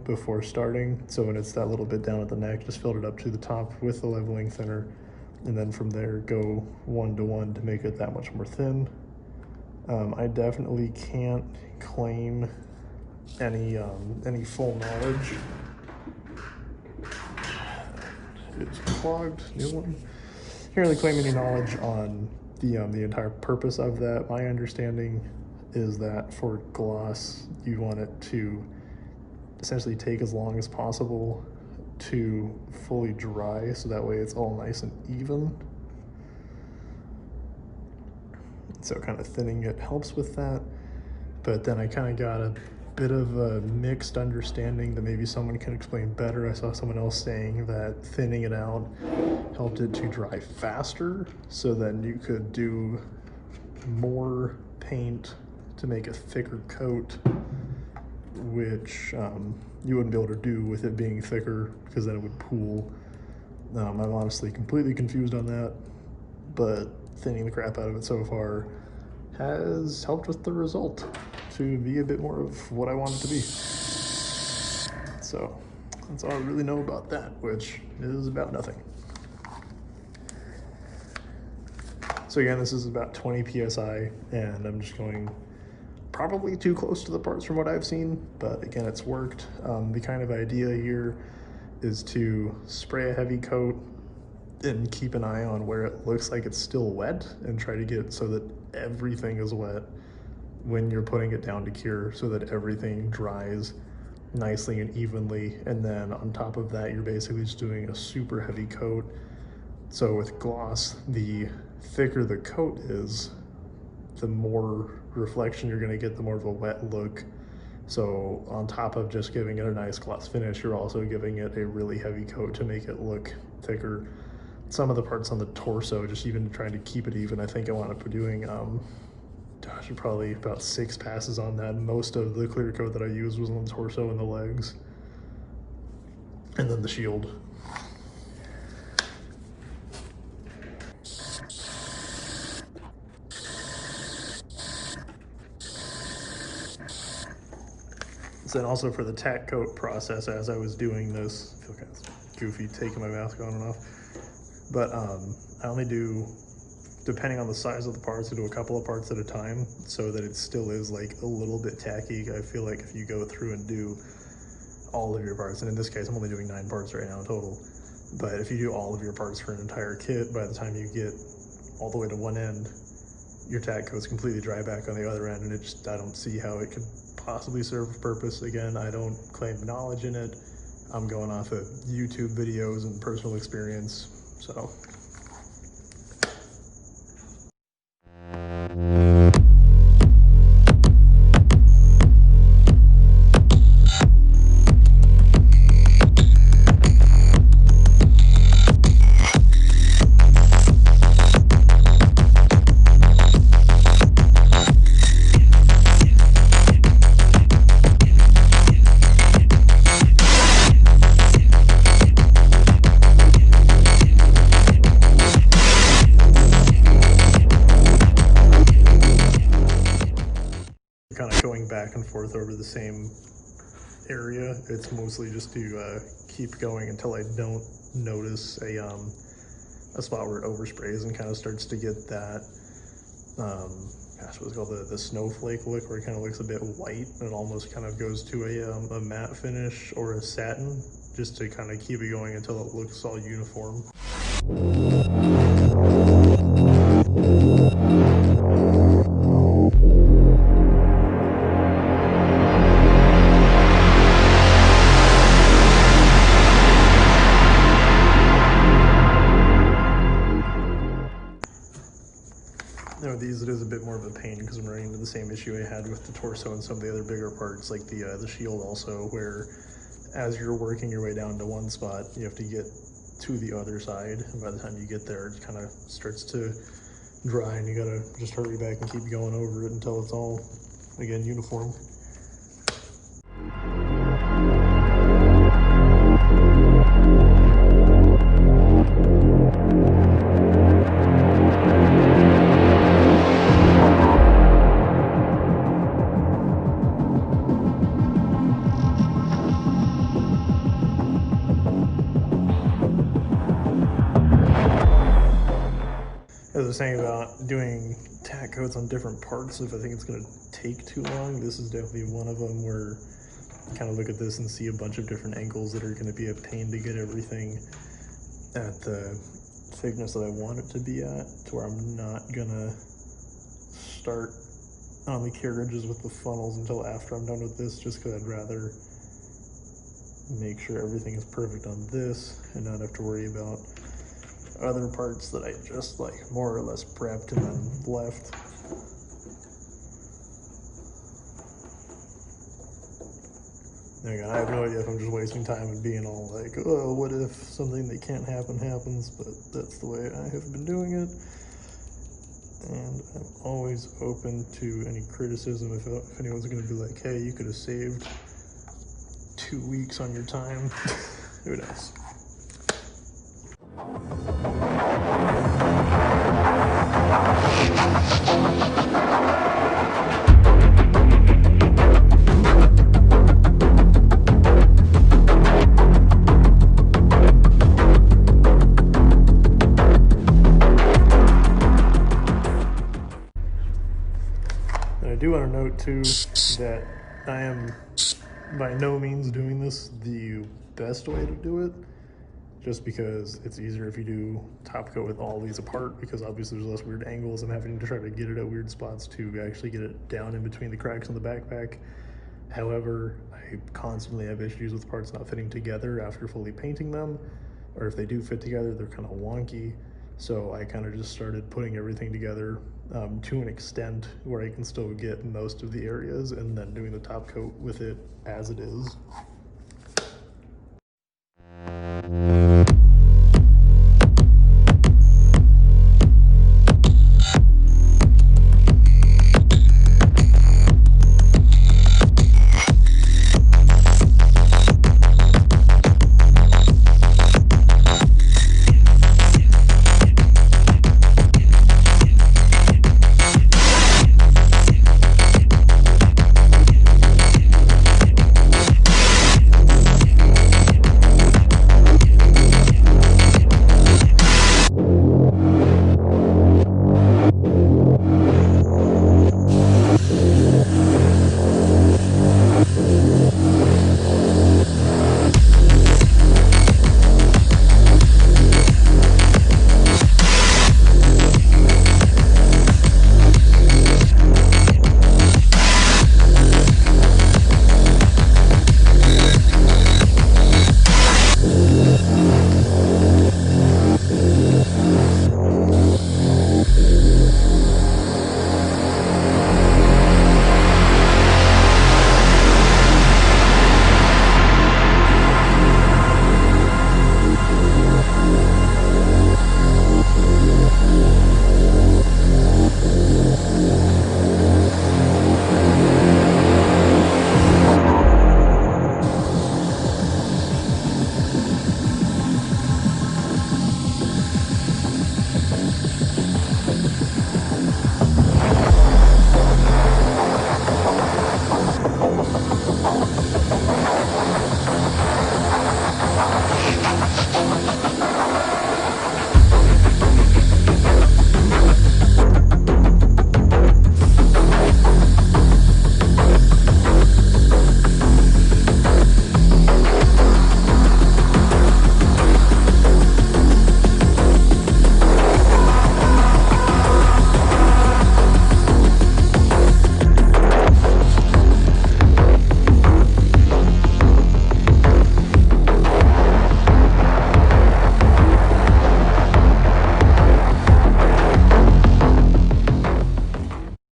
before starting. So when it's that little bit down at the neck, just filled it up to the top with the leveling thinner, and then from there go 1-to-1 to make it that much more thin. I definitely can't claim any full knowledge. It's clogged, new one. Can't really claim any knowledge on the entire purpose of that. My understanding is that for gloss, you want it to essentially take as long as possible to fully dry, so that way it's all nice and even. So kind of thinning it helps with that. But then I kind of got a bit of a mixed understanding that maybe someone can explain better. I saw someone else saying that thinning it out helped it to dry faster, so then you could do more paint to make a thicker coat, which you wouldn't be able to do with it being thicker, because then it would pool. I'm honestly completely confused on that, but thinning the crap out of it so far has helped with the result to be a bit more of what I want it to be. So that's all I really know about that, which is about nothing. So again, this is about 20 PSI, and I'm just going probably too close to the parts from what I've seen, but again, it's worked. The kind of idea here is to spray a heavy coat and keep an eye on where it looks like it's still wet, and try to get it so that everything is wet when you're putting it down to cure, so that everything dries nicely and evenly. And then on top of that, you're basically just doing a super heavy coat. So with gloss, the thicker the coat is, the more reflection you're going to get, the more of a wet look. So on top of just giving it a nice gloss finish, you're also giving it a really heavy coat to make it look thicker. Some of the parts on the torso, just even trying to keep it even, I think I wound up doing probably about 6 passes on that. Most of the clear coat that I used was on the torso and the legs, and then the shield. So then also for the tack coat process, as I was doing this, I feel kind of goofy taking my mask on and off, but I only do, depending on the size of the parts, I do a couple of parts at a time, so that it still is like a little bit tacky. I feel like if you go through and do all of your parts, and in this case I'm only doing 9 parts right now in total, but if you do all of your parts for an entire kit, by the time you get all the way to one end, your tack coat's completely dry back on the other end, and it just, I don't see how it could possibly serve a purpose. Again, I don't claim knowledge in it. I'm going off of YouTube videos and personal experience, so. Kind of going back and forth over the same area. It's mostly just to keep going until I don't notice a spot where it oversprays and kind of starts to get that gosh, what's it called, the snowflake look, where it kind of looks a bit white, and it almost kind of goes to a matte finish or a satin, just to kind of keep it going until it looks all uniform. These, it is a bit more of a pain because I'm running into the same issue I had with the torso and some of the other bigger parts, like the shield also, where as you're working your way down to one spot, you have to get to the other side, and by the time you get there, it kind of starts to dry, and you gotta just hurry back and keep going over it until it's all, again, uniform. was saying about doing tack coats on different parts if I think it's going to take too long. This is definitely one of them where you kind of look at this and see a bunch of different angles that are going to be a pain to get everything at the thickness that I want it to be at, to where I'm not going to start on the carriages with the funnels until after I'm done with this, just because I'd rather make sure everything is perfect on this and not have to worry about other parts that I just like more or less prepped and then left. Again, I have no idea if I'm just wasting time and being all like, oh, what if something that can't happen happens, but that's the way I have been doing it. And I'm always open to any criticism if anyone's going to be like, hey, you could have saved 2 weeks on your time. Who knows? And I do want to note too that I am by no means doing this the best way to do it, just because it's easier if you do top coat with all these apart, because obviously there's less weird angles and having to try to get it at weird spots to actually get it down in between the cracks on the backpack. However, I constantly have issues with parts not fitting together after fully painting them, or if they do fit together, they're kind of wonky. So I kind of just started putting everything together to an extent where I can still get most of the areas, and then doing the top coat with it as it is.